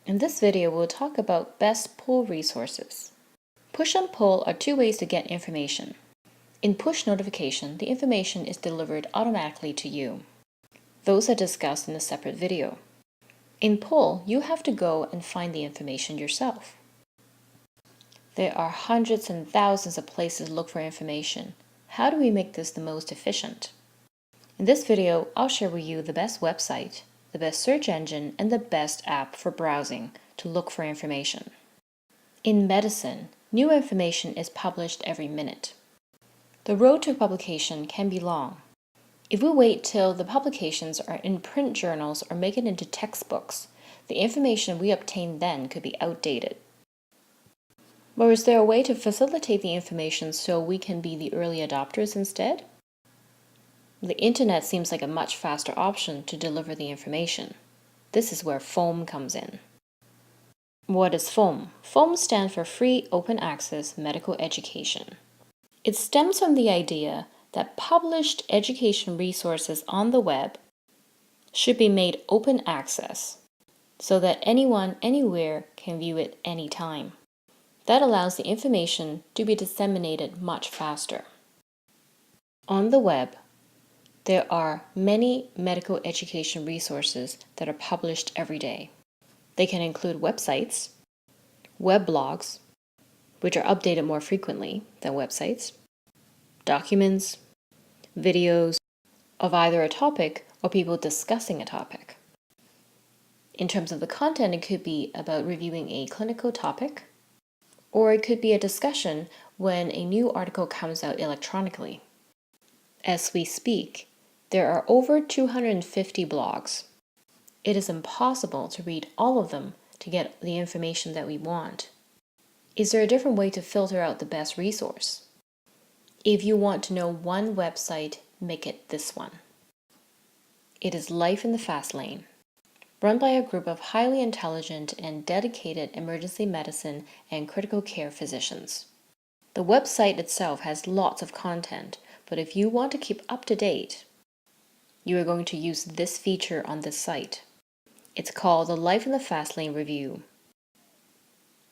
In this video, we'll talk about best pull resources. Push and pull are two ways to get information. In push notification, the information is delivered automatically to you. Those are discussed in a separate video. In pull, you have to go and find the information yourself. There are hundreds and thousands of places to look for information. How do we make this the most efficient? In this video, I'll share with you the best website, the best search engine, and the best app for browsing to look for information. In medicine, new information is published every minute. The road to publication can be long. If we wait till the publications are in print journals or make it into textbooks, the information we obtain then could be outdated. Or is there a way to facilitate the information so we can be the early adopters instead? The internet seems like a much faster option to deliver the information. This is where FOAM comes in. What is FOAM? FOAM stands for Free Open Access Medical Education. It stems from the idea that published education resources on the web should be made open access so that anyone, anywhere can view it anytime. That allows the information to be disseminated much faster. On the web, there are many medical education resources that are published every day. They can include websites, web blogs, which are updated more frequently than websites, documents, videos of either a topic or people discussing a topic. In terms of the content, it could be about reviewing a clinical topic, or it could be a discussion when a new article comes out electronically. As we speak, there are over 250 blogs. It is impossible to read all of them to get the information that we want. Is there a different way to filter out the best resource? If you want to know one website, make it this one. It is Life in the Fast Lane, run by a group of highly intelligent and dedicated emergency medicine and critical care physicians. The website itself has lots of content, but if you want to keep up to date, you are going to use this feature on this site. It's called the Life in the Fast Lane Review.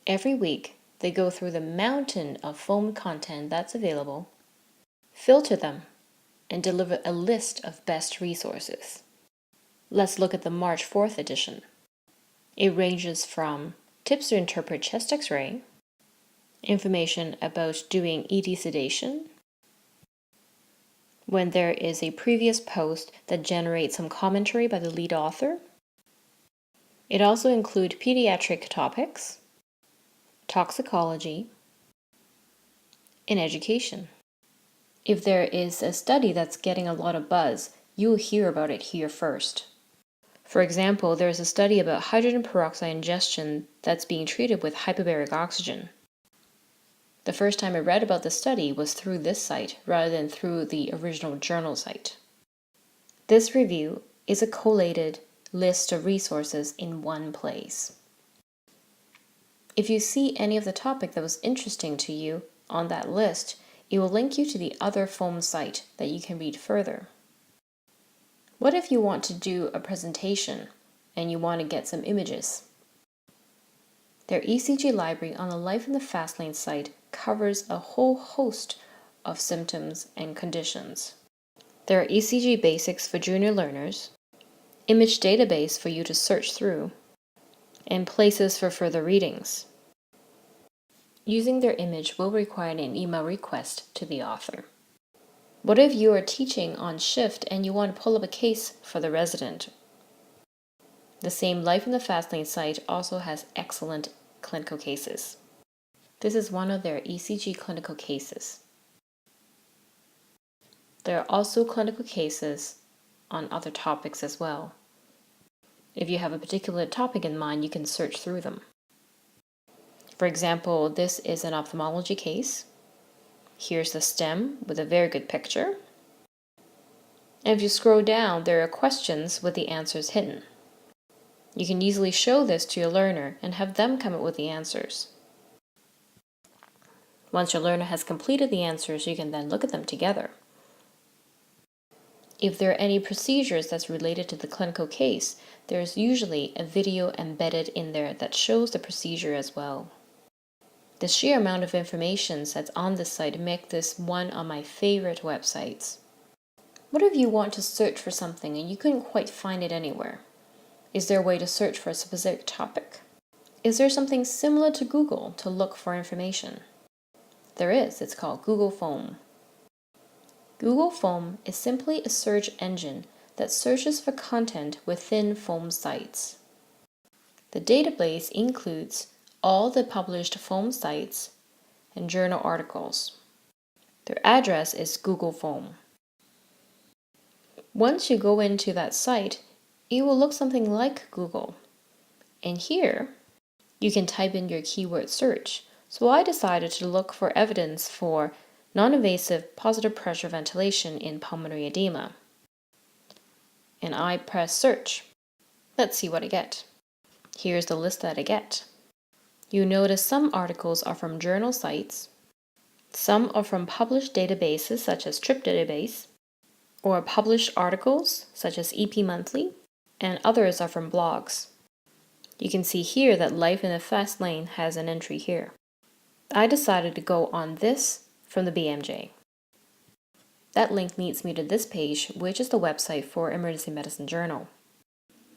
Every week, they go through the mountain of FOAM content that's available, filter them, and deliver a list of best resources. Let's look at the March 4th edition. It ranges from tips to interpret chest x-ray, information about doing ED sedation, when there is a previous post that generates some commentary by the lead author. It also includes pediatric topics, toxicology, and education. If there is a study that's getting a lot of buzz, you'll hear about it here first. For example, there is a study about hydrogen peroxide ingestion that's being treated with hyperbaric oxygen. The first time I read about the study was through this site rather than through the original journal site. This review is a collated list of resources in one place. If you see any of the topic that was interesting to you on that list, it will link you to the other FOAM site that you can read further. What if you want to do a presentation and you want to get some images? Their ECG library on the Life in the Fast Lane site covers a whole host of symptoms and conditions. There are ECG basics for junior learners, image database for you to search through, and places for further readings. Using their image will require an email request to the author. What if you are teaching on shift and you want to pull up a case for the resident? The same Life in the Fast Lane site also has excellent clinical cases. This is one of their ECG clinical cases. There are also clinical cases on other topics as well. If you have a particular topic in mind, you can search through them. For example, this is an ophthalmology case. Here's the stem with a very good picture. And if you scroll down, there are questions with the answers hidden. You can easily show this to your learner and have them come up with the answers. Once your learner has completed the answers, you can then look at them together. If there are any procedures that's related to the clinical case, there's usually a video embedded in there that shows the procedure as well. The sheer amount of information that's on this site makes this one of my favorite websites. What if you want to search for something and you couldn't quite find it anywhere? Is there a way to search for a specific topic? Is there something similar to Google to look for information? There is. It's called Google Foam. Google Foam is simply a search engine that searches for content within Foam sites. The database includes all the published Foam sites and journal articles. Their address is Google Foam. Once you go into that site, it will look something like Google. And here, you can type in your keyword search. So I decided to look for evidence for non-invasive positive pressure ventilation in pulmonary edema. And I press search. Let's see what I get. Here's the list that I get. You notice some articles are from journal sites, some are from published databases such as TRIP database, or published articles such as EP Monthly, and others are from blogs. You can see here that Life in the Fast Lane has an entry here. I decided to go on this from the BMJ. That link leads me to this page, which is the website for Emergency Medicine Journal.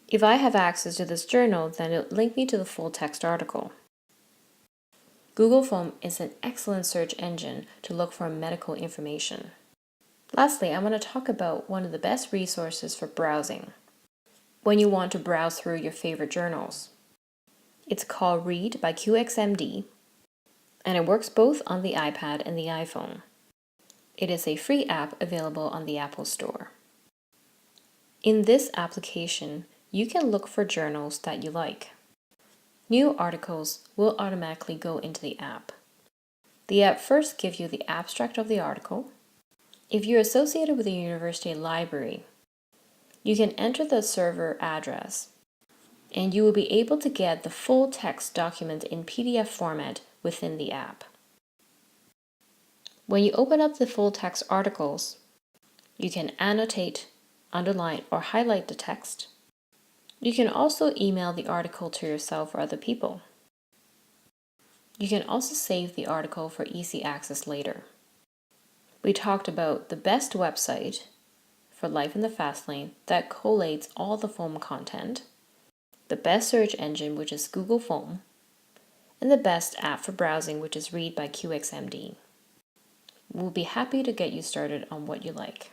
If I have access to this journal, then it'll link me to the full text article. Google Foam is an excellent search engine to look for medical information. Lastly, I want to talk about one of the best resources for browsing when you want to browse through your favorite journals. It's called Read by QXMD, and it works both on the iPad and the iPhone. It is a free app available on the Apple Store. In this application, you can look for journals that you like. New articles will automatically go into the app. The app first gives you the abstract of the article. If you're associated with a university library, you can enter the server address, and you will be able to get the full text document in PDF format within the app. When you open up the full text articles, you can annotate, underline, or highlight the text. You can also email the article to yourself or other people. You can also save the article for easy access later. We talked about the best website for Life in the Fast Lane that collates all the Foam content, the best search engine, which is Google Foam, and the best app for browsing, which is Read by QXMD. We'll be happy to get you started on what you like.